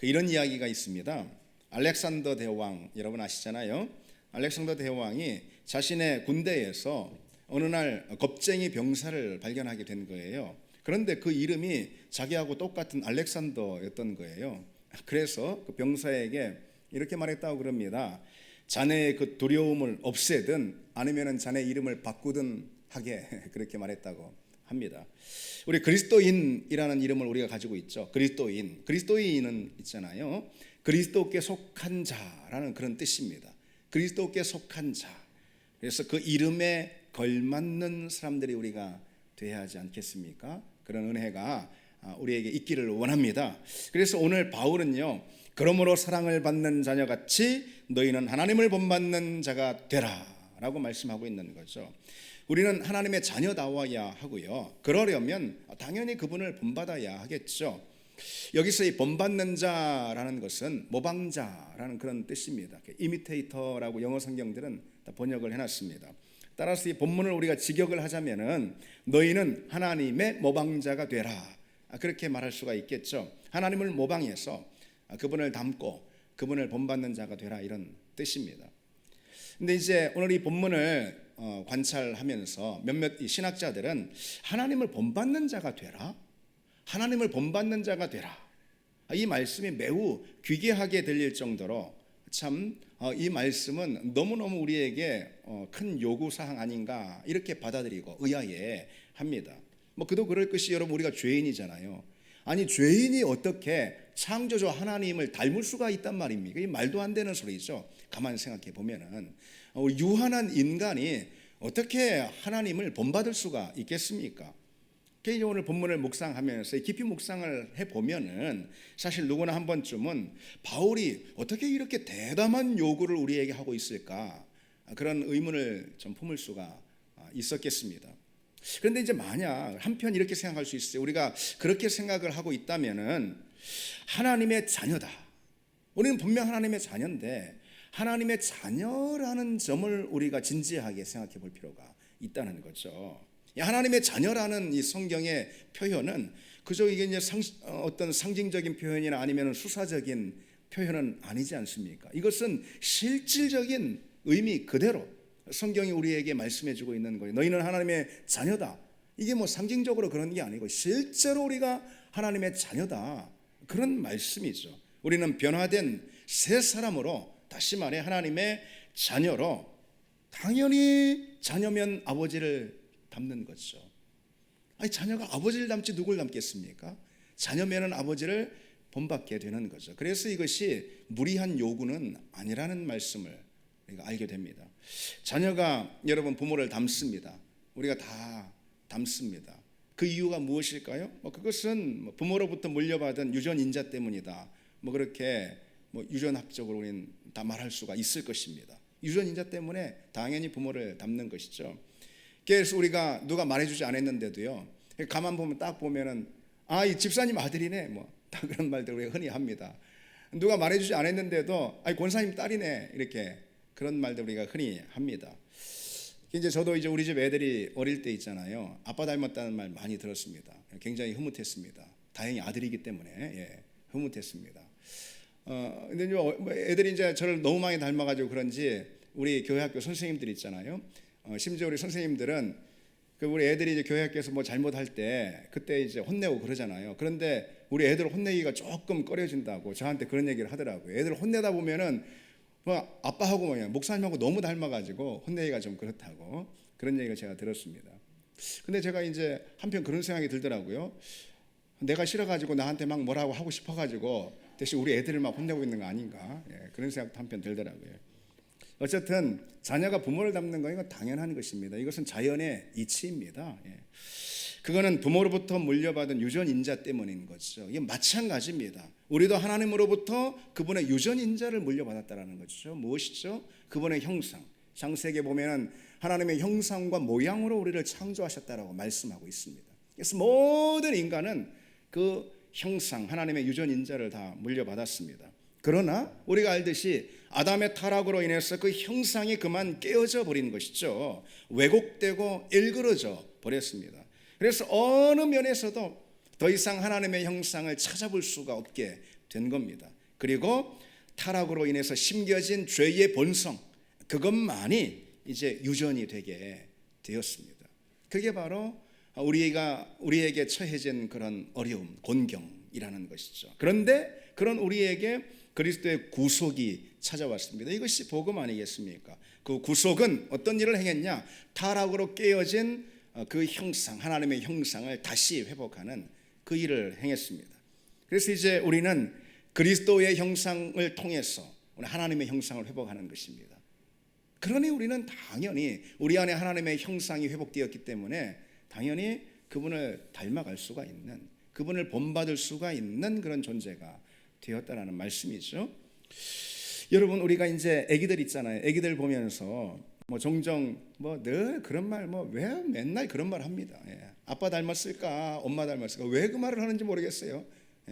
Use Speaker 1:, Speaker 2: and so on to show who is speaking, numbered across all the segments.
Speaker 1: 이런 이야기가 있습니다. 알렉산더 대왕 여러분 아시잖아요. 알렉산더 대왕이 자신의 군대에서 어느 날 겁쟁이 병사를 발견하게 된 거예요. 그런데 그 이름이 자기하고 똑같은 알렉산더였던 거예요. 그래서 그 병사에게 이렇게 말했다고 그럽니다. 자네의 그 두려움을 없애든 아니면 자네 이름을 바꾸든 하게 그렇게 말했다고 합니다. 우리 그리스도인이라는 이름을 우리가 가지고 있죠. 그리스도인은 있잖아요. 그리스도께 속한 자라는 그런 뜻입니다. 그리스도께 속한 자. 그래서 그 이름에 걸맞는 사람들이 우리가 되어야 하지 않겠습니까? 그런 은혜가 우리에게 있기를 원합니다. 그래서 오늘 바울은요, 그러므로 사랑을 받는 자녀같이 너희는 하나님을 본받는 자가 되라 라고 말씀하고 있는 거죠. 우리는 하나님의 자녀다워야 하고요, 그러려면 당연히 그분을 본받아야 하겠죠. 여기서 이 본받는 자라는 것은 모방자라는 그런 뜻입니다. 이미테이터라고 영어 성경들은 다 번역을 해놨습니다. 따라서 이 본문을 우리가 직역을 하자면은 너희는 하나님의 모방자가 되라, 그렇게 말할 수가 있겠죠. 하나님을 모방해서 그분을 닮고 그분을 본받는 자가 되라, 이런 뜻입니다. 근데 이제 오늘 이 본문을 관찰하면서 몇몇 신학자들은 하나님을 본받는 자가 되라, 하나님을 본받는 자가 되라, 이 말씀이 매우 귀귀하게 들릴 정도로 참 이 말씀은 너무너무 우리에게 큰 요구사항 아닌가 이렇게 받아들이고 의아해 합니다. 그도 그럴 것이, 여러분 우리가 죄인이잖아요. 아니 죄인이 어떻게 창조주 하나님을 닮을 수가 있단 말입니까? 이 말도 안 되는 소리죠. 가만히 생각해 보면은 유한한 인간이 어떻게 하나님을 본받을 수가 있겠습니까? 오늘 본문을 묵상하면서 깊이 묵상을 해보면은 사실 누구나 한 번쯤은 바울이 어떻게 이렇게 대담한 요구를 우리에게 하고 있을까, 그런 의문을 좀 품을 수가 있었겠습니다. 그런데 이제 만약 한편 이렇게 생각할 수 있어요. 우리가 그렇게 생각을 하고 있다면은 하나님의 자녀다, 우리는 분명 하나님의 자녀인데 하나님의 자녀라는 점을 우리가 진지하게 생각해 볼 필요가 있다는 거죠. 하나님의 자녀라는 이 성경의 표현은 그저 이게 이제 어떤 상징적인 표현이나 아니면 수사적인 표현은 아니지 않습니까? 이것은 실질적인 의미 그대로 성경이 우리에게 말씀해주고 있는 거예요. 너희는 하나님의 자녀다. 이게 상징적으로 그런 게 아니고 실제로 우리가 하나님의 자녀다, 그런 말씀이죠. 우리는 변화된 새 사람으로, 다시 말해 하나님의 자녀로, 당연히 자녀면 아버지를 닮는 거죠. 아니 자녀가 아버지를 닮지 누굴 닮겠습니까? 자녀면은 아버지를 본받게 되는 거죠. 그래서 이것이 무리한 요구는 아니라는 말씀을 우리가 알게 됩니다. 자녀가 여러분 부모를 닮습니다. 우리가 다 닮습니다. 그 이유가 무엇일까요? 그것은 부모로부터 물려받은 유전인자 때문이다. 그렇게 유전학적으로 우리는 다 말할 수가 있을 것입니다. 유전인자 때문에 당연히 부모를 닮는 것이죠. 그래서 우리가 누가 말해주지 않았는데도요, 가만 보면 딱 보면은 이 집사님 아들이네, 다 그런 말들 우리가 흔히 합니다. 누가 말해주지 않았는데도 권사님 딸이네, 이렇게 그런 말들 우리가 흔히 합니다. 이제 저도 이제 우리 집 애들이 어릴 때 있잖아요, 아빠 닮았다는 말 많이 들었습니다. 굉장히 흐뭇했습니다. 다행히 아들이기 때문에 흐뭇했습니다. 근데 애들이 이제 저를 너무 많이 닮아가지고 그런지 우리 교회학교 선생님들 있잖아요. 심지어 우리 선생님들은 우리 애들이 이제 교회 학교에서 잘못할 때 그때 이제 혼내고 그러잖아요. 그런데 우리 애들 혼내기가 조금 꺼려진다고 저한테 그런 얘기를 하더라고요. 애들 혼내다 보면은 아빠하고 목사님하고 너무 닮아가지고 혼내기가 좀 그렇다고, 그런 얘기를 제가 들었습니다. 근데 제가 이제 한편 그런 생각이 들더라고요. 내가 싫어가지고 나한테 막 뭐라고 하고 싶어가지고 대신 우리 애들을 막 혼내고 있는 거 아닌가, 그런 생각도 한편 들더라고요. 어쨌든 자녀가 부모를 닮는 건 이건 당연한 것입니다. 이것은 자연의 이치입니다. 그거는 부모로부터 물려받은 유전인자 때문인 거죠. 이게 마찬가지입니다. 우리도 하나님으로부터 그분의 유전인자를 물려받았다는 거죠. 무엇이죠? 그분의 형상. 창세기에 보면 하나님의 형상과 모양으로 우리를 창조하셨다라고 말씀하고 있습니다. 그래서 모든 인간은 그 형상, 하나님의 유전인자를 다 물려받았습니다. 그러나 우리가 알듯이 아담의 타락으로 인해서 그 형상이 그만 깨어져 버린 것이죠. 왜곡되고 일그러져 버렸습니다. 그래서 어느 면에서도 더 이상 하나님의 형상을 찾아볼 수가 없게 된 겁니다. 그리고 타락으로 인해서 심겨진 죄의 본성, 그것만이 이제 유전이 되게 되었습니다. 그게 바로 우리에게 처해진 그런 어려움, 곤경이라는 것이죠. 그런데 그런 우리에게 그리스도의 구속이 찾아왔습니다. 이것이 복음 아니겠습니까? 그 구속은 어떤 일을 행했냐? 타락으로 깨어진 그 형상, 하나님의 형상을 다시 회복하는 그 일을 행했습니다. 그래서 이제 우리는 그리스도의 형상을 통해서 하나님의 형상을 회복하는 것입니다. 그러니 우리는 당연히 우리 안에 하나님의 형상이 회복되었기 때문에 당연히 그분을 닮아갈 수가 있는, 그분을 본받을 수가 있는 그런 존재가 되었다라는 말씀이죠. 여러분, 우리가 이제 아기들 있잖아요. 아기들 보면서 종종 늘 그런 말 왜 맨날 그런 말 합니다. 아빠 닮았을까, 엄마 닮았을까, 왜 그 말을 하는지 모르겠어요.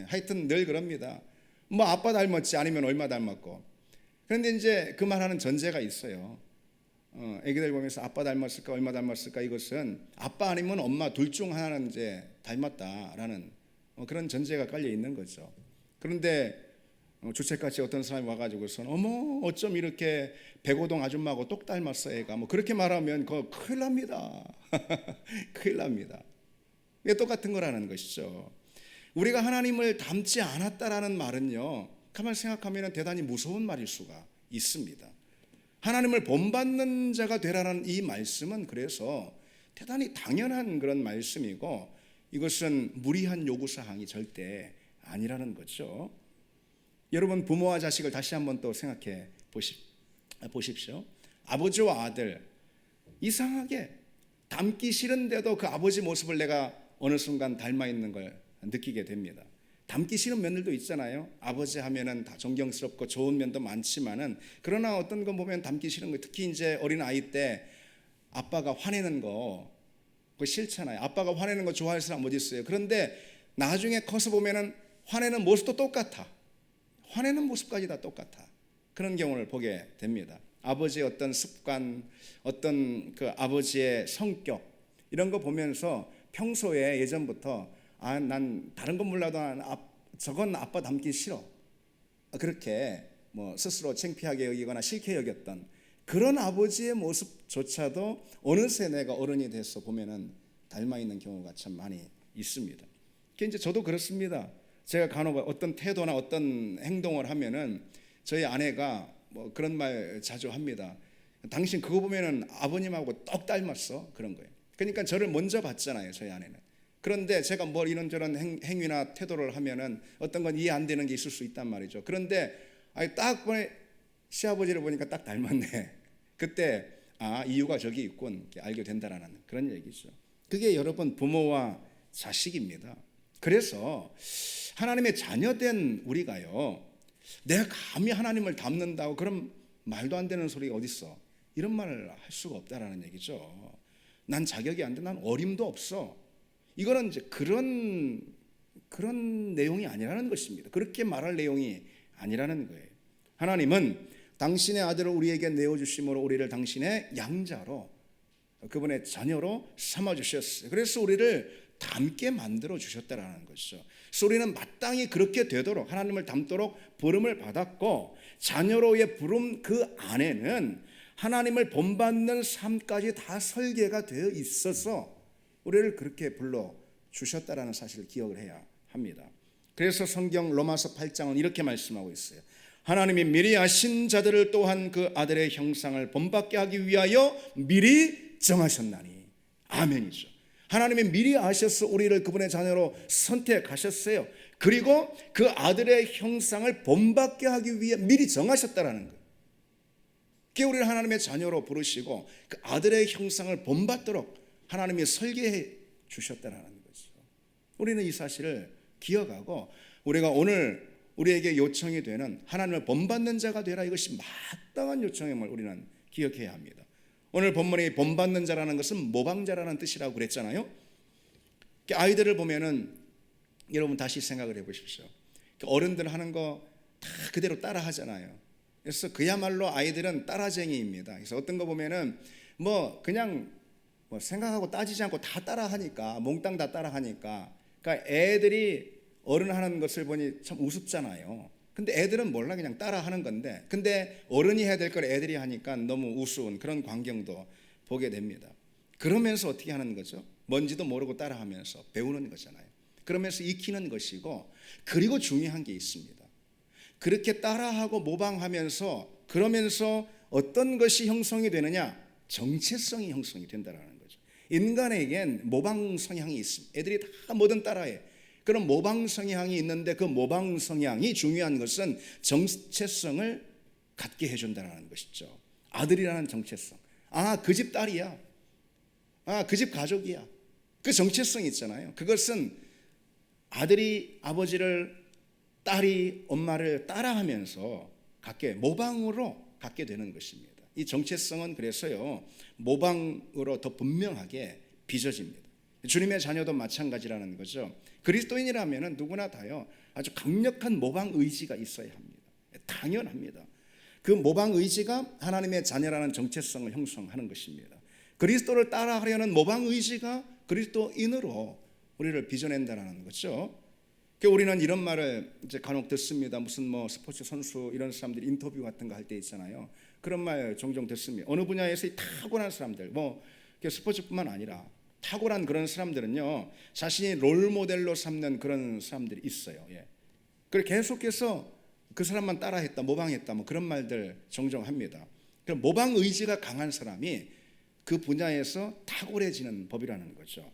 Speaker 1: 하여튼 늘 그럽니다. 아빠 닮았지 아니면 얼마 닮았고. 그런데 이제 그 말하는 전제가 있어요. 아기들 보면서 아빠 닮았을까, 얼마 닮았을까, 이것은 아빠 아니면 엄마 둘 중 하나는 이제 닮았다라는 그런 전제가 깔려 있는 거죠. 그런데 주책같이 어떤 사람이 와가지고서는 어쩜 이렇게 백오동 아줌마하고 똑 닮았어 애가, 그렇게 말하면 그거 큰일 납니다. 큰일 납니다. 이게 똑같은 거라는 것이죠. 우리가 하나님을 닮지 않았다라는 말은요, 가만 생각하면 대단히 무서운 말일 수가 있습니다. 하나님을 본받는 자가 되라는 이 말씀은 그래서 대단히 당연한 그런 말씀이고, 이것은 무리한 요구사항이 절대 아니라는 거죠. 여러분, 부모와 자식을 다시 한번 또 생각해 보십시오. 아버지와 아들, 이상하게 닮기 싫은데도 그 아버지 모습을 내가 어느 순간 닮아 있는 걸 느끼게 됩니다. 닮기 싫은 면들도 있잖아요. 아버지 하면은 다 존경스럽고 좋은 면도 많지만은, 그러나 어떤 거 보면 닮기 싫은 거, 특히 이제 어린 아이 때 아빠가 화내는 거 그거 싫잖아요. 아빠가 화내는 거 좋아할 사람 어디 있어요? 그런데 나중에 커서 보면은 화내는 모습도 똑같아. 화내는 모습까지 다 똑같아. 그런 경우를 보게 됩니다. 아버지의 어떤 습관, 어떤 그 아버지의 성격, 이런 거 보면서 평소에 예전부터 난 다른 건 몰라도 저건 아빠 닮기 싫어, 그렇게 스스로 창피하게 여기거나 싫게 여겼던 그런 아버지의 모습조차도 어느새 내가 어른이 돼서 보면은 닮아 있는 경우가 참 많이 있습니다. 이제 저도 그렇습니다. 제가 간혹 어떤 태도나 어떤 행동을 하면은 저희 아내가 그런 말 자주 합니다. 당신 그거 보면은 아버님하고 똑 닮았어, 그런 거예요. 그러니까 저를 먼저 봤잖아요, 저희 아내는. 그런데 제가 이런저런 행위나 태도를 하면은 어떤 건 이해 안 되는 게 있을 수 있단 말이죠. 그런데 딱 시아버지를 보니까 딱 닮았네. 그때 이유가 저기 있군, 알게 된다라는 그런 얘기죠. 그게 여러분 부모와 자식입니다. 그래서 하나님의 자녀된 우리가요, 내가 감히 하나님을 닮는다고 그런 말도 안 되는 소리가 어딨어, 이런 말을 할 수가 없다라는 얘기죠. 난 자격이 안 돼, 난 어림도 없어. 이거는 이제 그런 내용이 아니라는 것입니다. 그렇게 말할 내용이 아니라는 거예요. 하나님은 당신의 아들을 우리에게 내어주심으로 우리를 당신의 양자로, 그분의 자녀로 삼아주셨어요. 그래서 우리를 닮게 만들어 주셨다라는 것이죠. 그래서 우리는 마땅히 그렇게 되도록, 하나님을 닮도록 부름을 받았고, 자녀로의 부름 그 안에는 하나님을 본받는 삶까지 다 설계가 되어 있어서 우리를 그렇게 불러 주셨다라는 사실을 기억을 해야 합니다. 그래서 성경 로마서 8장은 이렇게 말씀하고 있어요. 하나님이 미리 아신 자들을 또한 그 아들의 형상을 본받게 하기 위하여 미리 정하셨나니. 아멘이죠. 하나님이 미리 아셔서 우리를 그분의 자녀로 선택하셨어요. 그리고 그 아들의 형상을 본받게 하기 위해 미리 정하셨다라는 거예요. 그게 우리를 하나님의 자녀로 부르시고 그 아들의 형상을 본받도록 하나님이 설계해 주셨다라는 거죠. 우리는 이 사실을 기억하고 우리가 오늘 우리에게 요청이 되는 하나님을 본받는 자가 되라, 이것이 마땅한 요청임을 우리는 기억해야 합니다. 오늘 본문이 본받는 자라는 것은 모방자라는 뜻이라고 그랬잖아요. 아이들을 보면은 여러분 다시 생각을 해보십시오. 어른들 하는 거 다 그대로 따라 하잖아요. 그래서 그야말로 아이들은 따라쟁이입니다. 그래서 어떤 거 보면은 그냥 생각하고 따지지 않고 다 따라 하니까, 몽땅 다 따라 하니까, 그러니까 애들이 어른 하는 것을 보니 참 우습잖아요. 근데 애들은 몰라, 그냥 따라 하는 건데, 근데 어른이 해야 될 걸 애들이 하니까 너무 우스운 그런 광경도 보게 됩니다. 그러면서 어떻게 하는 거죠? 뭔지도 모르고 따라하면서 배우는 거잖아요. 그러면서 익히는 것이고, 그리고 중요한 게 있습니다. 그렇게 따라하고 모방하면서, 그러면서 어떤 것이 형성이 되느냐? 정체성이 형성이 된다는 거죠. 인간에겐 모방 성향이 있습니다. 애들이 다 뭐든 따라해. 그런 모방 성향이 있는데, 그 모방 성향이 중요한 것은 정체성을 갖게 해준다는 것이죠. 아들이라는 정체성. 아, 그 집 딸이야. 아, 그 집 가족이야. 그 정체성 있잖아요. 그것은 아들이 아버지를, 딸이 엄마를 따라하면서 갖게, 모방으로 갖게 되는 것입니다. 이 정체성은 그래서요, 모방으로 더 분명하게 빚어집니다. 주님의 자녀도 마찬가지라는 거죠. 그리스도인이라면 누구나 다요, 아주 강력한 모방 의지가 있어야 합니다. 당연합니다. 그 모방 의지가 하나님의 자녀라는 정체성을 형성하는 것입니다. 그리스도를 따라하려는 모방 의지가 그리스도인으로 우리를 빚어낸다는 거죠. 우리는 이런 말을 이제 간혹 듣습니다. 무슨 뭐 스포츠 선수 이런 사람들이 인터뷰 같은 거 할 때 있잖아요. 그런 말 종종 듣습니다. 어느 분야에서 타고난 사람들, 뭐 스포츠뿐만 아니라 탁월한 그런 사람들은요, 자신이 롤 모델로 삼는 그런 사람들이 있어요. 예. 그래서 계속해서 그 사람만 따라했다, 모방했다, 뭐 그런 말들 종종 합니다. 그럼 모방 의지가 강한 사람이 그 분야에서 탁월해지는 법이라는 거죠.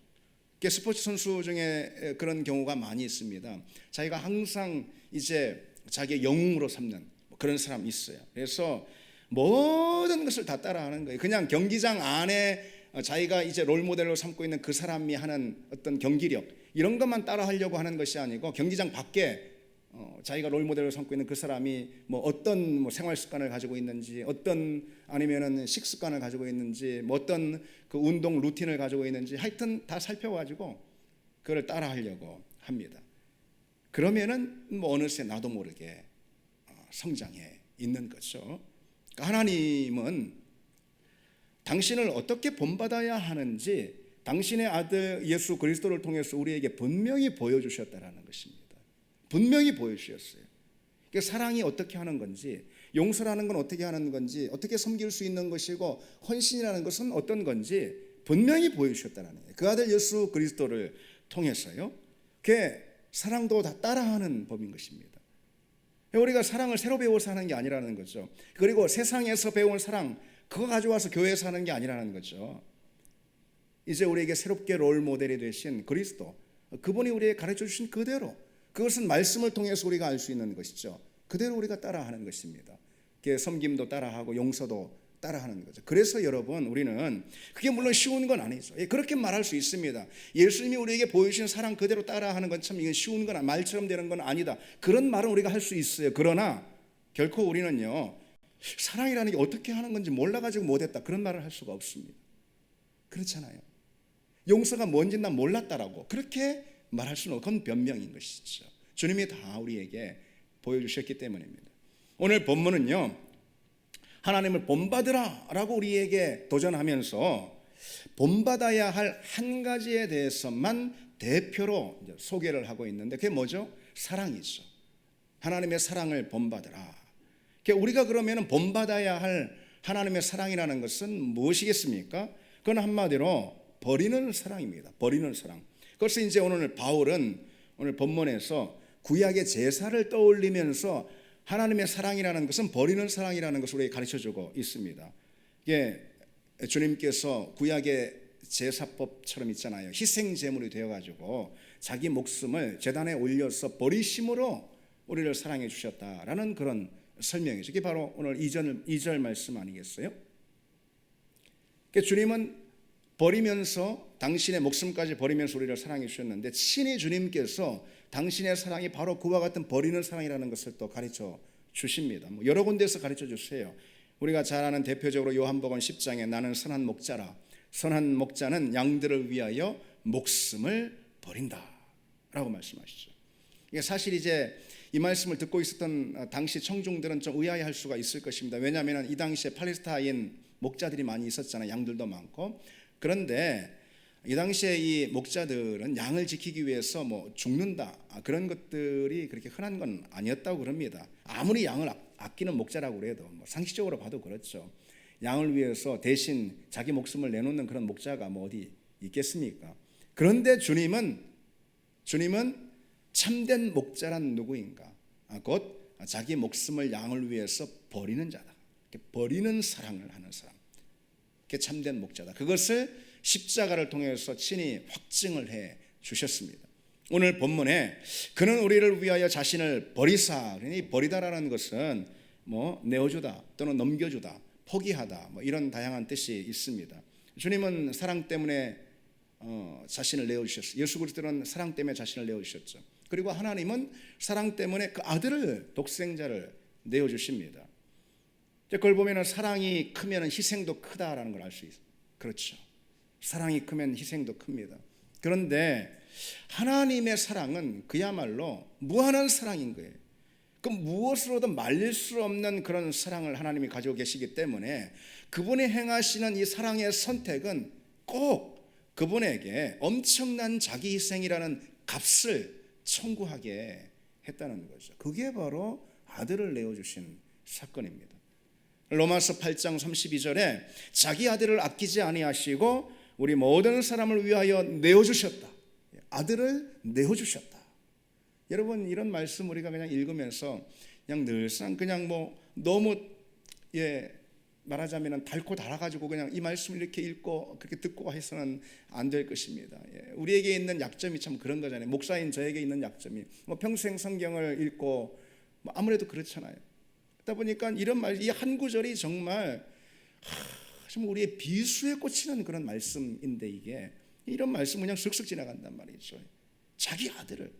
Speaker 1: 스포츠 선수 중에 그런 경우가 많이 있습니다. 자기가 항상 이제 자기의 영웅으로 삼는 그런 사람이 있어요. 그래서 모든 것을 다 따라하는 거예요. 그냥 경기장 안에 자기가 이제 롤 모델로 삼고 있는 그 사람이 하는 어떤 경기력, 이런 것만 따라하려고 하는 것이 아니고, 경기장 밖에 자기가 롤 모델로 삼고 있는 그 사람이 뭐 어떤 생활 습관을 가지고 있는지, 어떤 아니면은 식습관을 가지고 있는지, 뭐 어떤 그 운동 루틴을 가지고 있는지, 하여튼 다 살펴가지고 그걸 따라하려고 합니다. 그러면은 뭐 어느새 나도 모르게 성장해 있는 거죠. 그러니까 하나님은 당신을 어떻게 본받아야 하는지 당신의 아들 예수 그리스도를 통해서 우리에게 분명히 보여주셨다라는 것입니다. 분명히 보여주셨어요. 사랑이 어떻게 하는 건지, 용서라는 건 어떻게 하는 건지, 어떻게 섬길 수 있는 것이고, 헌신이라는 것은 어떤 건지 분명히 보여주셨다는 거예요. 그 아들 예수 그리스도를 통해서요. 그 사랑도 다 따라하는 법인 것입니다. 우리가 사랑을 새로 배워서 하는 게 아니라는 거죠. 그리고 세상에서 배운 사랑, 그거 가져와서 교회에서 하는 게 아니라는 거죠. 이제 우리에게 새롭게 롤 모델이 되신 그리스도, 그분이 우리에게 가르쳐 주신 그대로, 그것은 말씀을 통해서 우리가 알 수 있는 것이죠. 그대로 우리가 따라하는 것입니다. 섬김도 따라하고 용서도 따라하는 거죠. 그래서 여러분, 우리는 그게 물론 쉬운 건 아니죠. 그렇게 말할 수 있습니다. 예수님이 우리에게 보여주신 사랑 그대로 따라하는 건 참 이건 쉬운 건, 말처럼 되는 건 아니다, 그런 말은 우리가 할 수 있어요. 그러나 결코 우리는요, 사랑이라는 게 어떻게 하는 건지 몰라가지고 못했다, 그런 말을 할 수가 없습니다. 그렇잖아요. 용서가 뭔지 난 몰랐다라고 그렇게 말할 수는 없고, 그건 변명인 것이죠. 주님이 다 우리에게 보여주셨기 때문입니다. 오늘 본문은요, 하나님을 본받으라 라고 우리에게 도전하면서 본받아야 할 한 가지에 대해서만 대표로 소개를 하고 있는데, 그게 뭐죠? 사랑이죠. 하나님의 사랑을 본받으라. 우리가 그러면 본받아야 할 하나님의 사랑이라는 것은 무엇이겠습니까? 그건 한마디로 버리는 사랑입니다. 버리는 사랑. 그래서 이제 오늘 바울은 오늘 본문에서 구약의 제사를 떠올리면서 하나님의 사랑이라는 것은 버리는 사랑이라는 것을 우리에게 가르쳐주고 있습니다. 이게 주님께서 구약의 제사법처럼 있잖아요. 희생 제물이 되어가지고 자기 목숨을 제단에 올려서 버리심으로 우리를 사랑해 주셨다라는 그런 설명이죠. 이게 바로 오늘 2절 말씀 아니겠어요? 주님은 버리면서, 당신의 목숨까지 버리면서 우리를 사랑해 주셨는데, 친히 주님께서 당신의 사랑이 바로 그와 같은 버리는 사랑이라는 것을 또 가르쳐 주십니다. 여러 군데에서 가르쳐 주세요. 우리가 잘 아는 대표적으로 요한복음 10장에 나는 선한 목자라, 선한 목자는 양들을 위하여 목숨을 버린다 라고 말씀하시죠. 사실 이제 이 말씀을 듣고 있었던 당시 청중들은 좀 의아해할 수가 있을 것입니다. 왜냐하면 이 당시에 팔레스타인 목자들이 많이 있었잖아요. 양들도 많고. 그런데 이 당시에 이 목자들은 양을 지키기 위해서 뭐 죽는다 그런 것들이 그렇게 흔한 건 아니었다고 그럽니다. 아무리 양을 아끼는 목자라고 해도 뭐 상식적으로 봐도 그렇죠. 양을 위해서 대신 자기 목숨을 내놓는 그런 목자가 뭐 어디 있겠습니까? 그런데 주님은 참된 목자란 누구인가? 곧 자기 목숨을 양을 위해서 버리는 자다. 버리는 사랑을 하는 사람. 그게 참된 목자다. 그것을 십자가를 통해서 친히 확증을 해 주셨습니다. 오늘 본문에 그는 우리를 위하여 자신을 버리사, 그러니 버리다라는 것은 뭐 내어주다 또는 넘겨주다, 포기하다 뭐 이런 다양한 뜻이 있습니다. 주님은 사랑 때문에 자신을 내어주셨어요. 예수 그리스도는 사랑 때문에 자신을 내어주셨죠. 그리고 하나님은 사랑 때문에 그 아들을, 독생자를 내어주십니다. 그걸 보면 사랑이 크면 희생도 크다라는 걸 알 수 있어요. 그렇죠. 사랑이 크면 희생도 큽니다. 그런데 하나님의 사랑은 그야말로 무한한 사랑인 거예요. 그 무엇으로도 말릴 수 없는 그런 사랑을 하나님이 가지고 계시기 때문에 그분이 행하시는 이 사랑의 선택은 꼭 그분에게 엄청난 자기 희생이라는 값을 청구하게 했다는 거죠. 그게 바로 아들을 내어주신 사건입니다. 로마서 8장 32절에 자기 아들을 아끼지 아니하시고 우리 모든 사람을 위하여 내어주셨다. 아들을 내어주셨다. 여러분 이런 말씀 우리가 그냥 읽으면서 그냥 늘상 그냥 뭐 너무 말하자면 달고 달아가지고 그냥 이 말씀을 이렇게 읽고 그렇게 듣고 해서는 안 될 것입니다. 우리에게 있는 약점이 참 그런 거잖아요. 목사인 저에게 있는 약점이 뭐 평생 성경을 읽고 뭐 아무래도 그렇잖아요. 그러다 보니까 이런 말, 이 한 구절이 정말 우리의 비수에 꽂히는 그런 말씀인데 이게 이런 말씀 그냥 슥슥 지나간단 말이죠. 자기 아들을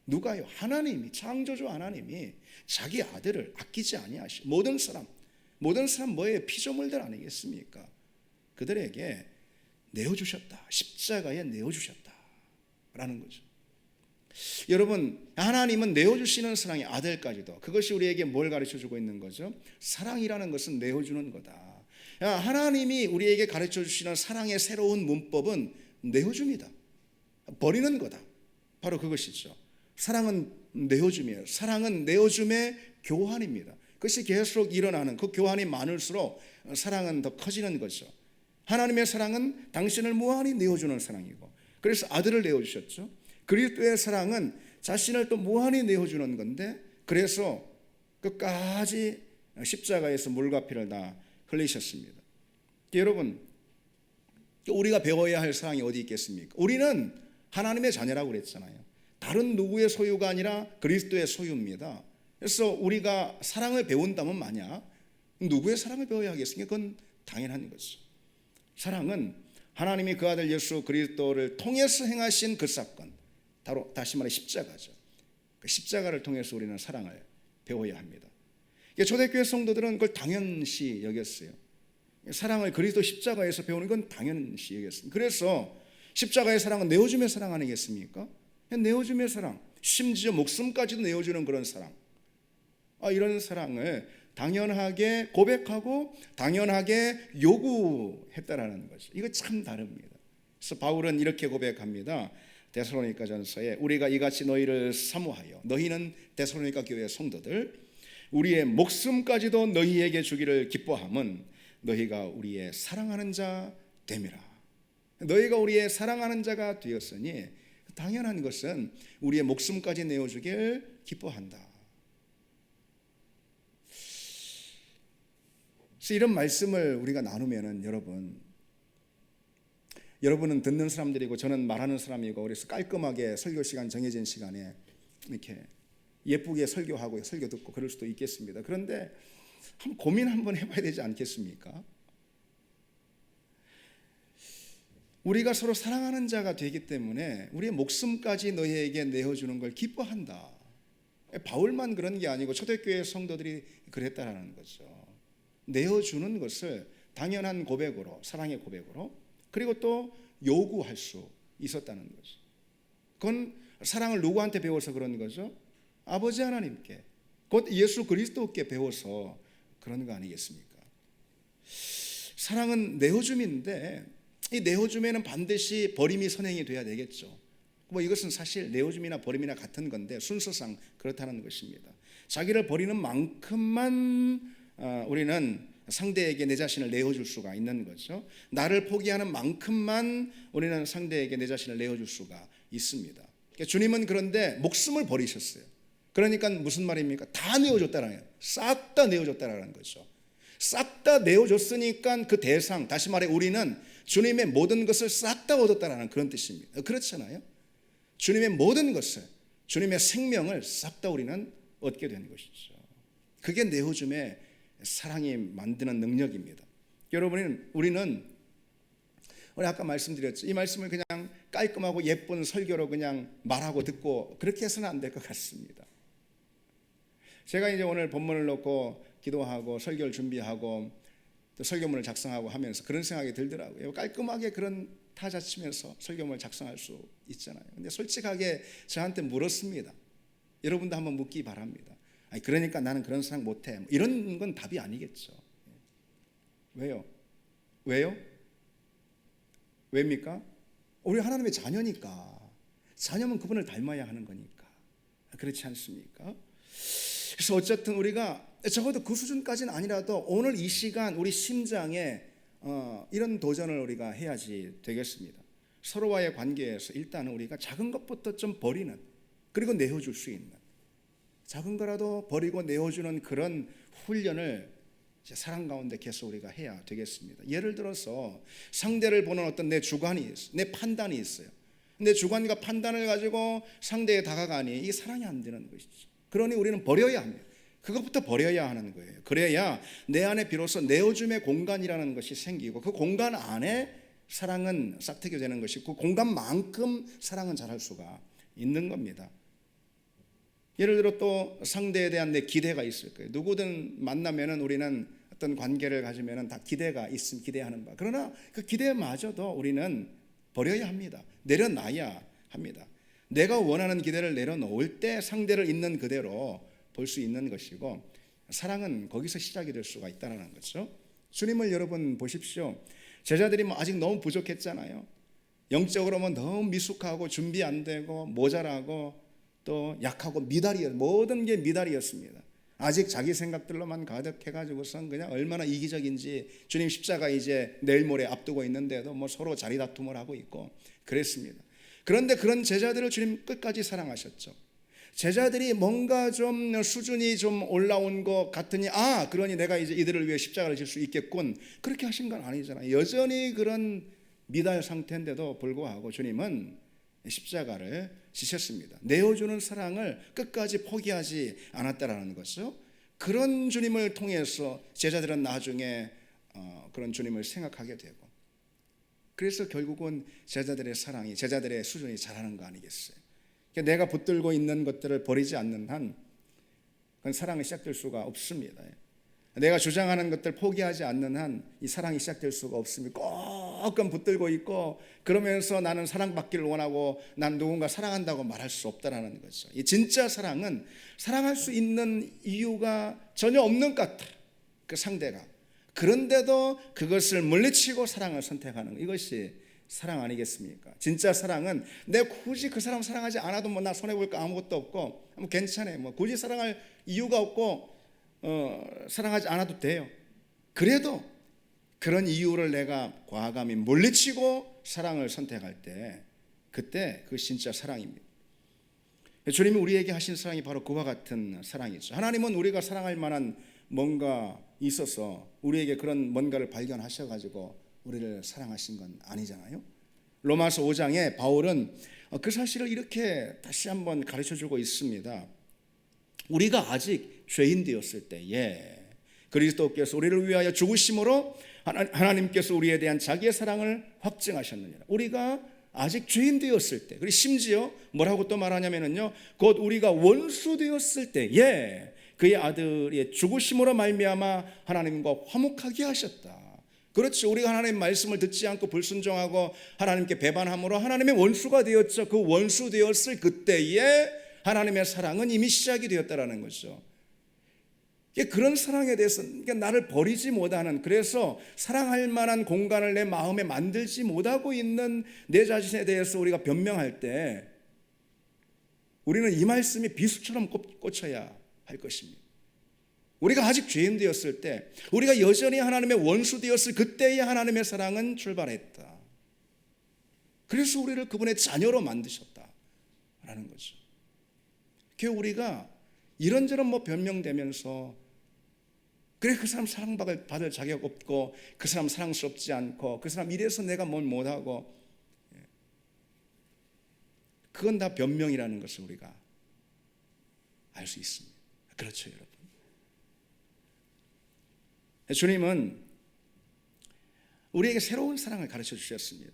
Speaker 1: 누가요? 하나님이, 창조주 하나님이 자기 아들을 아끼지 아니하시고 모든 사람 뭐예요? 피조물들 아니겠습니까? 그들에게 내어주셨다. 십자가에 내어주셨다라는 거죠. 여러분 하나님은 내어주시는 사랑의 아들까지도 그것이 우리에게 뭘 가르쳐주고 있는 거죠? 사랑이라는 것은 내어주는 거다. 하나님이 우리에게 가르쳐주시는 사랑의 새로운 문법은 내어줍니다. 버리는 거다. 바로 그것이죠. 사랑은 내어줌이에요. 사랑은 내어줌의 교환입니다. 그것이 계속 일어나는 그 교환이 많을수록 사랑은 더 커지는 거죠. 하나님의 사랑은 당신을 무한히 내어주는 사랑이고 그래서 아들을 내어주셨죠. 그리스도의 사랑은 자신을 또 무한히 내어주는 건데 그래서 끝까지 십자가에서 물과 피를 다 흘리셨습니다. 여러분 우리가 배워야 할 사랑이 어디 있겠습니까? 우리는 하나님의 자녀라고 그랬잖아요. 다른 누구의 소유가 아니라 그리스도의 소유입니다. 그래서 우리가 사랑을 배운다면 만약 누구의 사랑을 배워야 하겠습니까? 그건 당연한 거죠. 사랑은 하나님이 그 아들 예수 그리스도를 통해서 행하신 그 사건, 바로 다시 말해 십자가죠. 그 십자가를 통해서 우리는 사랑을 배워야 합니다. 초대교회 성도들은 그걸 당연시 여겼어요. 사랑을 그리스도 십자가에서 배우는 건 당연시 여겼습니다. 그래서 십자가의 사랑은 내어줌의 사랑 아니겠습니까? 내어줌의 사랑, 심지어 목숨까지도 내어주는 그런 사랑. 이런 사랑을 당연하게 고백하고 당연하게 요구했다라는 거죠. 이거 참 다릅니다. 그래서 바울은 이렇게 고백합니다. 데살로니가전서에 우리가 이같이 너희를 사모하여 너희는 데살로니가 교회 성도들 우리의 목숨까지도 너희에게 주기를 기뻐함은 너희가 우리의 사랑하는 자 됨이라. 너희가 우리의 사랑하는 자가 되었으니 당연한 것은 우리의 목숨까지 내어주길 기뻐한다. 그래서 이런 말씀을 우리가 나누면은 여러분은 듣는 사람들이고 저는 말하는 사람이고 그래서 깔끔하게 설교 시간 정해진 시간에 이렇게 예쁘게 설교하고 설교 듣고 그럴 수도 있겠습니다. 그런데 고민 한번 해봐야 되지 않겠습니까? 우리가 서로 사랑하는 자가 되기 때문에 우리의 목숨까지 너희에게 내어주는 걸 기뻐한다. 바울만 그런 게 아니고 초대교회 성도들이 그랬다라는 거죠. 내어주는 것을 당연한 고백으로, 사랑의 고백으로, 그리고 또 요구할 수 있었다는 거죠. 그건 사랑을 누구한테 배워서 그런 거죠? 아버지 하나님께, 곧 예수 그리스도께 배워서 그런 거 아니겠습니까? 사랑은 내어줌인데 이 내어줌에는 반드시 버림이 선행이 돼야 되겠죠. 뭐 이것은 사실 내어줌이나 버림이나 같은 건데 순서상 그렇다는 것입니다. 자기를 버리는 만큼만 우리는 상대에게 내 자신을 내어줄 수가 있는 거죠. 나를 포기하는 만큼만 우리는 상대에게 내 자신을 내어줄 수가 있습니다. 그러니까 주님은 그런데 목숨을 버리셨어요. 그러니까 무슨 말입니까? 다 내어줬다라는 거예요. 싹 다 내어줬다라는 거죠. 싹 다 내어줬으니까 그 대상, 다시 말해 우리는 주님의 모든 것을 싹 다 얻었다라는 그런 뜻입니다. 그렇잖아요. 주님의 모든 것을, 주님의 생명을 싹 다 우리는 얻게 된 것이죠. 그게 내어줌의 사랑이 만드는 능력입니다. 여러분, 우리 아까 말씀드렸죠. 이 말씀을 그냥 깔끔하고 예쁜 설교로 그냥 말하고 듣고 그렇게 해서는 안 될 것 같습니다. 제가 이제 오늘 본문을 놓고 기도하고 설교를 준비하고 또 설교문을 작성하고 하면서 그런 생각이 들더라고요. 깔끔하게 그런 타자 치면서 설교문을 작성할 수 있잖아요. 근데 솔직하게 저한테 물었습니다. 여러분도 한번 묻기 바랍니다. 아니, 그러니까 나는 그런 생각 못해. 이런 건 답이 아니겠죠. 왜요? 왜입니까? 우리 하나님의 자녀니까. 자녀면 그분을 닮아야 하는 거니까. 그렇지 않습니까? 그래서 어쨌든 우리가 적어도 그 수준까지는 아니라도 오늘 이 시간 우리 심장에 이런 도전을 우리가 해야지 되겠습니다. 서로와의 관계에서 일단은 우리가 작은 것부터 좀 버리는, 그리고 내어줄 수 있는, 작은 거라도 버리고 내어주는 그런 훈련을 사랑 가운데 계속 우리가 해야 되겠습니다. 예를 들어서 상대를 보는 어떤 내 주관이 있어요. 내 판단이 있어요. 내 주관과 판단을 가지고 상대에 다가가니 이게 사랑이 안 되는 것이죠. 그러니 우리는 버려야 합니다. 그것부터 버려야 하는 거예요. 그래야 내 안에 비로소 내어줌의 공간이라는 것이 생기고 그 공간 안에 사랑은 싹트게 되는 것이고 그 공간만큼 사랑은 자랄 수가 있는 겁니다. 예를 들어 또 상대에 대한 내 기대가 있을 거예요. 누구든 만나면은 우리는 어떤 관계를 가지면은 다 기대가 있음, 기대하는 바. 그러나 그 기대마저도 우리는 버려야 합니다. 내려놔야 합니다. 내가 원하는 기대를 내려놓을 때 상대를 있는 그대로 볼 수 있는 것이고 사랑은 거기서 시작이 될 수가 있다는 거죠. 주님을 여러분 보십시오. 제자들이 아직 너무 부족했잖아요. 영적으로 너무 미숙하고 준비 안 되고 모자라고 또 약하고 모든 게 미달이었습니다. 아직 자기 생각들로만 가득해가지고선 그냥 얼마나 이기적인지 주님 십자가 이제 내일 모레 앞두고 있는데도 서로 자리 다툼을 하고 있고 그랬습니다. 그런데 그런 제자들을 주님 끝까지 사랑하셨죠. 제자들이 뭔가 좀 수준이 좀 올라온 것 같으니 그러니 내가 이제 이들을 위해 십자가를 질 수 있겠군, 그렇게 하신 건 아니잖아요. 여전히 그런 미달 상태인데도 불구하고 주님은 십자가를 지셨습니다. 내어주는 사랑을 끝까지 포기하지 않았다라는 것이죠. 그런 주님을 통해서 제자들은 나중에 그런 주님을 생각하게 되고, 그래서 결국은 제자들의 사랑이, 제자들의 수준이 자라는 거 아니겠어요? 그러니까 내가 붙들고 있는 것들을 버리지 않는 한 그건 사랑이 시작될 수가 없습니다. 내가 주장하는 것들 포기하지 않는 한 이 사랑이 시작될 수가 없습니다. 꼭 붙들고 있고 그러면서 나는 사랑받기를 원하고 난 누군가 사랑한다고 말할 수 없다라는 거죠. 이 진짜 사랑은 사랑할 수 있는 이유가 전혀 없는 것 같아, 그 상대가. 그런데도 그것을 물리치고 사랑을 선택하는 것, 이것이 사랑 아니겠습니까? 진짜 사랑은 내가 굳이 그 사람 사랑하지 않아도 나 손해볼 거 아무것도 없고 괜찮아요. 굳이 사랑할 이유가 없고 사랑하지 않아도 돼요. 그래도 그런 이유를 내가 과감히 물리치고 사랑을 선택할 때, 그때 그 진짜 사랑입니다. 주님이 우리에게 하신 사랑이 바로 그와 같은 사랑이죠. 하나님은 우리가 사랑할 만한 뭔가 있어서 우리에게 그런 뭔가를 발견하셔가지고 우리를 사랑하신 건 아니잖아요. 로마서 5장에 바울은 그 사실을 이렇게 다시 한번 가르쳐주고 있습니다. 우리가 아직 죄인 되었을 때에 그리스도께서 우리를 위하여 죽으심으로 하나님께서 우리에 대한 자기의 사랑을 확증하셨느니라. 우리가 아직 죄인 되었을 때, 그리고 심지어 뭐라고 또 말하냐면요, 곧 우리가 원수 되었을 때에 그의 아들의 죽으심으로 말미암아 하나님과 화목하게 하셨다. 그렇죠. 우리가 하나님의 말씀을 듣지 않고 불순종하고 하나님께 배반함으로 하나님의 원수가 되었죠. 그 원수 되었을 그때에 하나님의 사랑은 이미 시작이 되었다라는 거죠. 그런 사랑에 대해서 나를 버리지 못하는, 그래서 사랑할 만한 공간을 내 마음에 만들지 못하고 있는 내 자신에 대해서 우리가 변명할 때 우리는 이 말씀이 비수처럼 꽂혀야 할 것입니다. 우리가 아직 죄인 되었을 때, 우리가 여전히 하나님의 원수 되었을 그때의 하나님의 사랑은 출발했다. 그래서 우리를 그분의 자녀로 만드셨다라는 거죠. 우리가 이런저런 변명되면서 그래 그 사람 사랑받을 자격 없고 그 사람 사랑스럽지 않고 그 사람 이래서 내가 뭘 못하고, 그건 다 변명이라는 것을 우리가 알 수 있습니다. 그렇죠, 여러분. 주님은 우리에게 새로운 사랑을 가르쳐 주셨습니다.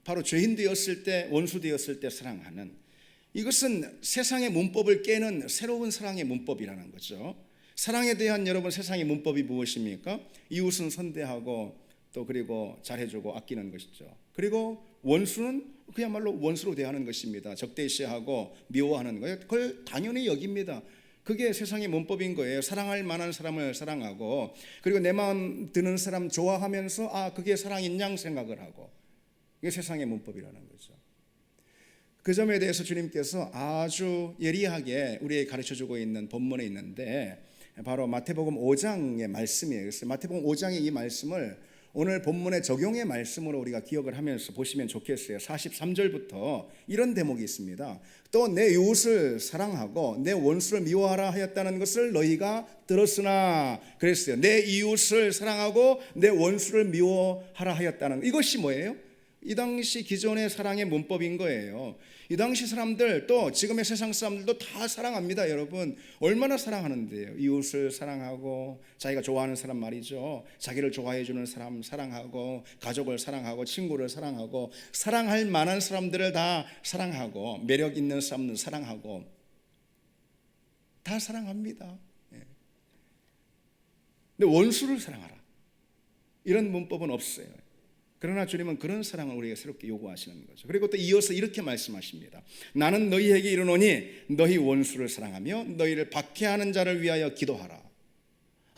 Speaker 1: 바로 죄인 되었을 때, 원수 되었을 때 사랑하는, 이것은 세상의 문법을 깨는 새로운 사랑의 문법이라는 거죠. 사랑에 대한 여러분 세상의 문법이 무엇입니까? 이웃은 선대하고 또 그리고 잘해주고 아끼는 것이죠. 그리고 원수는 그야말로 원수로 대하는 것입니다. 적대시하고 미워하는 거예요. 그걸 당연히 여깁니다. 그게 세상의 문법인 거예요. 사랑할 만한 사람을 사랑하고, 그리고 내 마음 드는 사람 좋아하면서 그게 사랑인 양 생각을 하고, 이게 세상의 문법이라는 거죠. 그 점에 대해서 주님께서 아주 예리하게 우리에게 가르쳐주고 있는 본문에 있는데, 바로 마태복음 5장의 말씀이에요. 그래서 마태복음 5장의 이 말씀을 오늘 본문의 적용의 말씀으로 우리가 기억을 하면서 보시면 좋겠어요. 43절부터 이런 대목이 있습니다. 또 내 이웃을 사랑하고 내 원수를 미워하라 하였다는 것을 너희가 들었으나, 그랬어요. 내 이웃을 사랑하고 내 원수를 미워하라 하였다는, 이것이 뭐예요? 이 당시 기존의 사랑의 문법인 거예요. 이 당시 사람들, 또 지금의 세상 사람들도 다 사랑합니다. 여러분 얼마나 사랑하는데요. 이웃을 사랑하고, 자기가 좋아하는 사람 말이죠, 자기를 좋아해 주는 사람 사랑하고, 가족을 사랑하고, 친구를 사랑하고, 사랑할 만한 사람들을 다 사랑하고, 매력 있는 사람들 사랑하고, 다 사랑합니다. 근데 원수를 사랑하라, 이런 문법은 없어요. 그러나 주님은 그런 사랑을 우리에게 새롭게 요구하시는 거죠. 그리고 또 이어서 이렇게 말씀하십니다. 나는 너희에게 이르노니 너희 원수를 사랑하며 너희를 박해하는 자를 위하여 기도하라.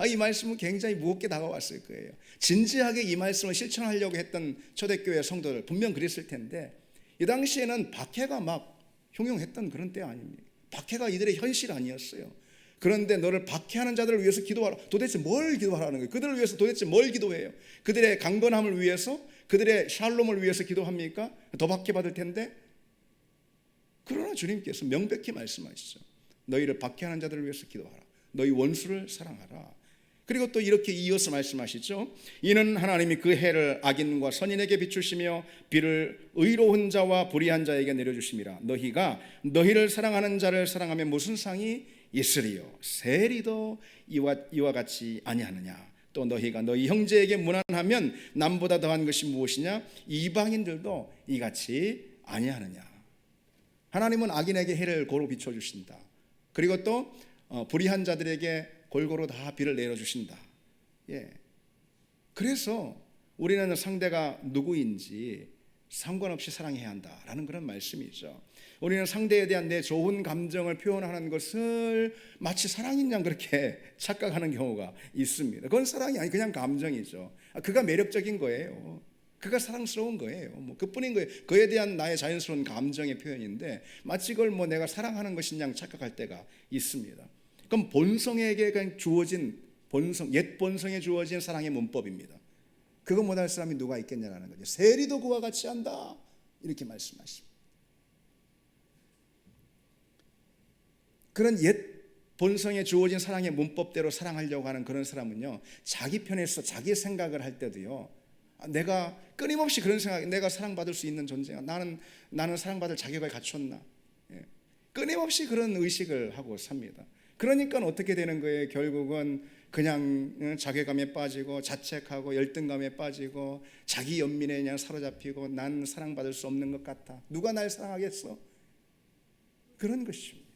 Speaker 1: 이 말씀은 굉장히 무겁게 다가왔을 거예요. 진지하게 이 말씀을 실천하려고 했던 초대교회 성도들 분명 그랬을 텐데, 이 당시에는 박해가 막 흉흉했던 그런 때 아닙니까? 박해가 이들의 현실 아니었어요. 그런데 너를 박해하는 자들을 위해서 기도하라. 도대체 뭘 기도하라는 거예요? 그들을 위해서 도대체 뭘 기도해요? 그들의 강건함을 위해서, 그들의 샬롬을 위해서 기도합니까? 더 박해받을 텐데. 그러나 주님께서 명백히 말씀하시죠. 너희를 박해하는 자들을 위해서 기도하라. 너희 원수를 사랑하라. 그리고 또 이렇게 이어서 말씀하시죠. 이는 하나님이 그 해를 악인과 선인에게 비추시며 비를 의로운 자와 불의한 자에게 내려주심이라. 너희가 너희를 사랑하는 자를 사랑하면 무슨 상이 있으리요? 세리도 이와 같이 아니하느냐? 또 너희가 너희 형제에게 무난하면 남보다 더한 것이 무엇이냐? 이방인들도 이같이 아니하느냐? 하나님은 악인에게 해를 고루 비춰주신다. 그리고 또 불의한 자들에게 골고루 다 비를 내려주신다. 그래서 우리는 상대가 누구인지 상관없이 사랑해야 한다라는 그런 말씀이죠. 우리는 상대에 대한 내 좋은 감정을 표현하는 것을 마치 사랑인 양 그렇게 착각하는 경우가 있습니다. 그건 사랑이 아니 그냥 감정이죠. 그가 매력적인 거예요. 그가 사랑스러운 거예요. 그뿐인 거예요. 그에 대한 나의 자연스러운 감정의 표현인데, 마치 그걸 내가 사랑하는 것인 양 착각할 때가 있습니다. 그럼 본성에게 그냥 주어진 옛 본성에 주어진 사랑의 문법입니다. 그거 못할 사람이 누가 있겠냐라는 거죠. 세리도 그와 같이 한다, 이렇게 말씀하십니다. 그런 옛 본성에 주어진 사랑의 문법대로 사랑하려고 하는 그런 사람은요, 자기 편에서 자기 생각을 할 때도요, 내가 끊임없이 그런 생각, 내가 사랑받을 수 있는 존재야, 나는 사랑받을 자격을 갖췄나, 끊임없이 그런 의식을 하고 삽니다. 그러니까 어떻게 되는 거예요? 결국은 그냥 자괴감에 빠지고 자책하고 열등감에 빠지고 자기 연민에 그냥 사로잡히고, 난 사랑받을 수 없는 것 같아, 누가 날 사랑하겠어, 그런 것입니다.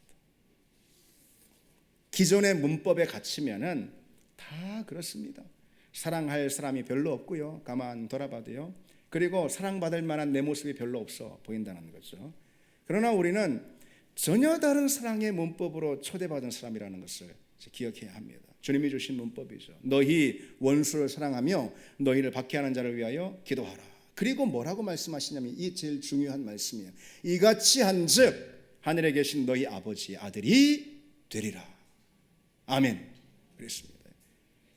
Speaker 1: 기존의 문법에 갇히면은 다 그렇습니다. 사랑할 사람이 별로 없고요, 가만 돌아봐도요. 그리고 사랑받을 만한 내 모습이 별로 없어 보인다는 거죠. 그러나 우리는 전혀 다른 사랑의 문법으로 초대받은 사람이라는 것을 기억해야 합니다. 주님이 주신 문법이죠. 너희 원수를 사랑하며 너희를 박해하는 자를 위하여 기도하라. 그리고 뭐라고 말씀하시냐면 이 제일 중요한 말씀이에요. 이같이 한즉 하늘에 계신 너희 아버지의 아들이 되리라. 아멘. 그렇습니다.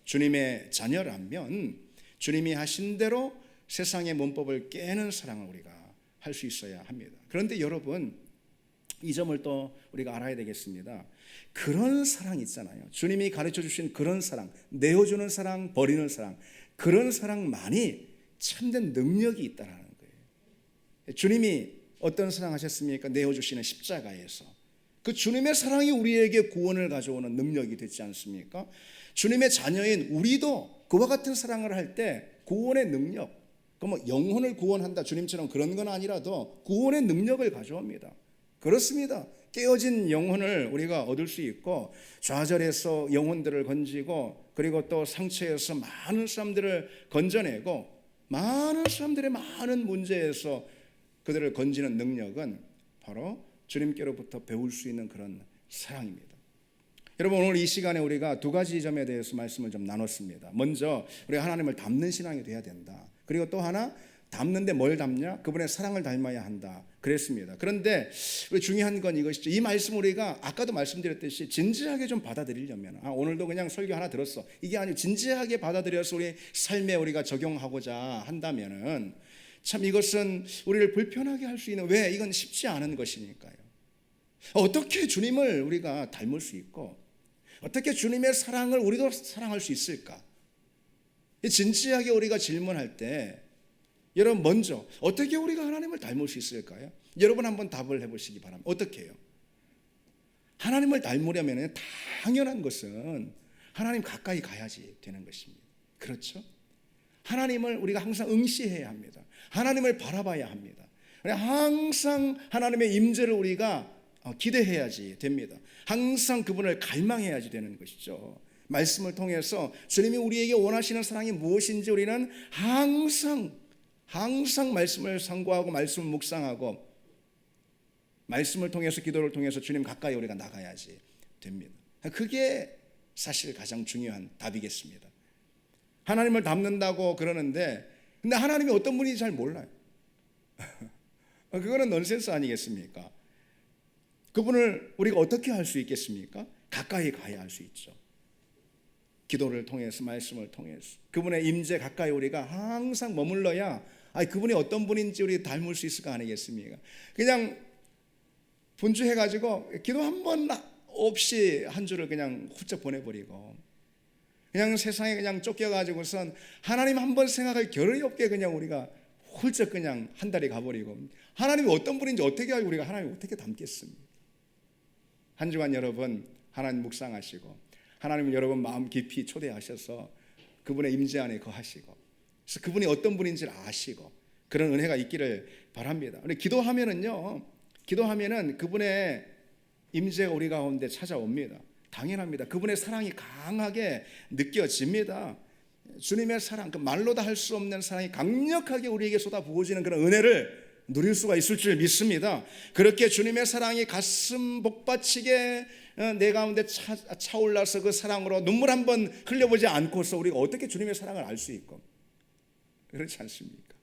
Speaker 1: 주님의 자녀라면 주님이 하신 대로 세상의 문법을 깨는 사랑을 우리가 할 수 있어야 합니다. 그런데 여러분, 이 점을 또 우리가 알아야 되겠습니다. 그런 사랑 있잖아요. 주님이 가르쳐 주신 그런 사랑, 내어주는 사랑, 버리는 사랑, 그런 사랑만이 참된 능력이 있다는 거예요. 주님이 어떤 사랑 하셨습니까? 내어주시는 십자가에서. 그 주님의 사랑이 우리에게 구원을 가져오는 능력이 되지 않습니까? 주님의 자녀인 우리도 그와 같은 사랑을 할 때 구원의 능력, 뭐 영혼을 구원한다 주님처럼 그런 건 아니라도 구원의 능력을 가져옵니다. 그렇습니다. 깨어진 영혼을 우리가 얻을 수 있고 좌절해서 영혼들을 건지고 그리고 또 상처에서 많은 사람들을 건져내고 많은 사람들의 많은 문제에서 그들을 건지는 능력은 바로 주님께로부터 배울 수 있는 그런 사랑입니다. 여러분, 오늘 이 시간에 우리가 두 가지 점에 대해서 말씀을 좀 나눴습니다. 먼저 우리가 하나님을 닮는 신앙이 돼야 된다. 그리고 또 하나, 닮는데 뭘 닮냐? 그분의 사랑을 닮아야 한다. 그랬습니다. 그런데 우리 중요한 건 이것이죠. 이 말씀 우리가 아까도 말씀드렸듯이 진지하게 좀 받아들이려면, 오늘도 그냥 설교 하나 들었어, 이게 아니고 진지하게 받아들여서 우리 삶에 우리가 적용하고자 한다면은 참 이것은 우리를 불편하게 할 수 있는, 왜? 이건 쉽지 않은 것이니까요. 어떻게 주님을 우리가 닮을 수 있고 어떻게 주님의 사랑을 우리도 사랑할 수 있을까? 진지하게 우리가 질문할 때 여러분, 먼저 어떻게 우리가 하나님을 닮을 수 있을까요? 여러분 한번 답을 해보시기 바랍니다. 어떻게 해요? 하나님을 닮으려면 당연한 것은 하나님 가까이 가야지 되는 것입니다. 그렇죠? 하나님을 우리가 항상 응시해야 합니다. 하나님을 바라봐야 합니다. 항상 하나님의 임재를 우리가 기대해야지 됩니다. 항상 그분을 갈망해야지 되는 것이죠. 말씀을 통해서 주님이 우리에게 원하시는 사랑이 무엇인지 우리는 항상 말씀을 상고하고 말씀을 묵상하고 말씀을 통해서, 기도를 통해서 주님 가까이 우리가 나가야지 됩니다. 그게 사실 가장 중요한 답이겠습니다. 하나님을 닮는다고 그러는데 근데 하나님이 어떤 분인지 잘 몰라요. 그거는 넌센스 아니겠습니까? 그분을 우리가 어떻게 할 수 있겠습니까? 가까이 가야 할 수 있죠. 기도를 통해서, 말씀을 통해서 그분의 임재 가까이 우리가 항상 머물러야 그분이 어떤 분인지 우리 닮을 수 있을 거 아니겠습니까? 그냥 분주해가지고 기도 한 번 없이 한 주를 그냥 훌쩍 보내버리고 그냥 세상에 그냥 쫓겨가지고선 하나님 한 번 생각할 겨를이 없게 그냥 우리가 훌쩍 그냥 한 달이 가버리고 하나님이 어떤 분인지 어떻게 알고 우리가 하나님을 어떻게 닮겠습니까? 한 주간 여러분 하나님 묵상하시고 하나님을 여러분 마음 깊이 초대하셔서 그분의 임재 안에 거하시고 그래서 그분이 어떤 분인지를 아시고 그런 은혜가 있기를 바랍니다. 우리 기도하면은 그분의 임재가 우리 가운데 찾아옵니다. 당연합니다. 그분의 사랑이 강하게 느껴집니다. 주님의 사랑, 그 말로도 할 수 없는 사랑이 강력하게 우리에게 쏟아부어지는 그런 은혜를 누릴 수가 있을 줄 믿습니다. 그렇게 주님의 사랑이 가슴 복받치게 내 가운데 차올라서 그 사랑으로 눈물 한번 흘려보지 않고서 우리가 어떻게 주님의 사랑을 알 수 있고 그렇지 않습니까?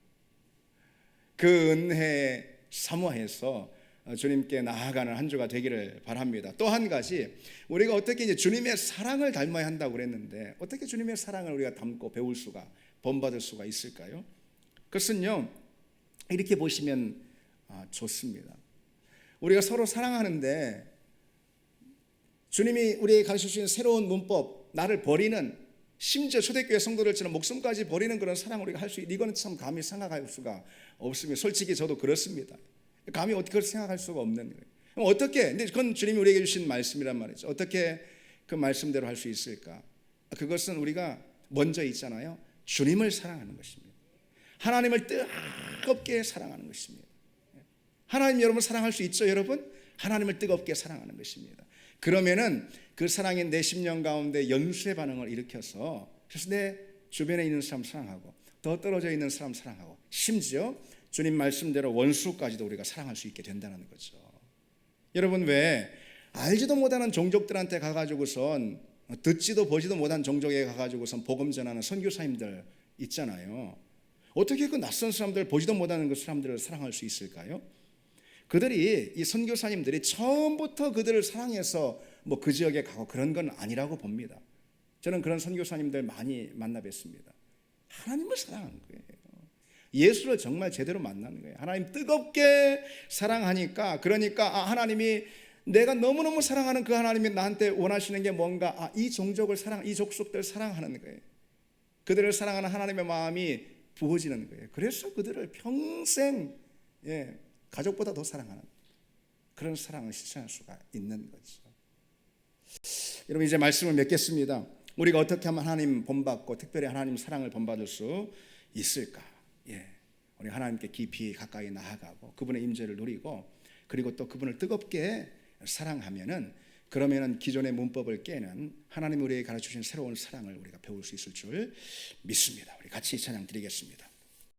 Speaker 1: 그 은혜에 사모해서 주님께 나아가는 한 주가 되기를 바랍니다. 또 한 가지, 우리가 어떻게 이제 주님의 사랑을 닮아야 한다고 그랬는데 어떻게 주님의 사랑을 우리가 닮고 배울 수가, 본받을 수가 있을까요? 그것은요, 이렇게 보시면 좋습니다. 우리가 서로 사랑하는데 주님이 우리에게 가르쳐 주신 새로운 문법, 나를 버리는, 심지어 초대교회 성도들처럼 목숨까지 버리는 그런 사랑을 우리가 할 수 있는, 이거는 참 감히 생각할 수가 없습니다. 솔직히 저도 그렇습니다. 감히 어떻게 생각할 수가 없는 거예요. 그럼 어떻게? 근데 그건 주님이 우리에게 주신 말씀이란 말이죠. 어떻게 그 말씀대로 할 수 있을까? 그것은 우리가 먼저 있잖아요. 주님을 사랑하는 것입니다. 하나님을 뜨겁게 사랑하는 것입니다. 하나님 여러분 사랑할 수 있죠, 여러분? 하나님을 뜨겁게 사랑하는 것입니다. 그러면은 그 사랑이 내 심령 가운데 연쇄 반응을 일으켜서 그래서 내 주변에 있는 사람 사랑하고 더 떨어져 있는 사람 사랑하고 심지어 주님 말씀대로 원수까지도 우리가 사랑할 수 있게 된다는 거죠. 여러분, 왜 알지도 못하는 종족들한테 가가지고선 듣지도 보지도 못한 종족에 가가지고선 복음 전하는 선교사님들 있잖아요. 어떻게 그 낯선 사람들, 보지도 못하는 그 사람들을 사랑할 수 있을까요? 그들이, 이 선교사님들이 처음부터 그들을 사랑해서 뭐 그 지역에 가고 그런 건 아니라고 봅니다. 저는 그런 선교사님들 많이 만나 뵀습니다. 하나님을 사랑하는 거예요. 예수를 정말 제대로 만나는 거예요. 하나님 뜨겁게 사랑하니까, 그러니까 하나님이, 내가 너무너무 사랑하는 그 하나님이 나한테 원하시는 게 뭔가, 이 종족을 이 족속들을 사랑하는 거예요. 그들을 사랑하는 하나님의 마음이 부어지는 거예요. 그래서 그들을 평생 가족보다 더 사랑하는 그런 사랑을 실천할 수가 있는 거죠. 여러분, 이제 말씀을 맺겠습니다. 우리가 어떻게 하면 하나님 본받고 특별히 하나님 사랑을 본받을 수 있을까? 우리 하나님께 깊이 가까이 나아가고 그분의 임재를 누리고, 그리고 또 그분을 뜨겁게 사랑하면은, 그러면은 기존의 문법을 깨는 하나님이 우리에게 가르쳐 주신 새로운 사랑을 우리가 배울 수 있을 줄 믿습니다. 우리 같이 찬양 드리겠습니다.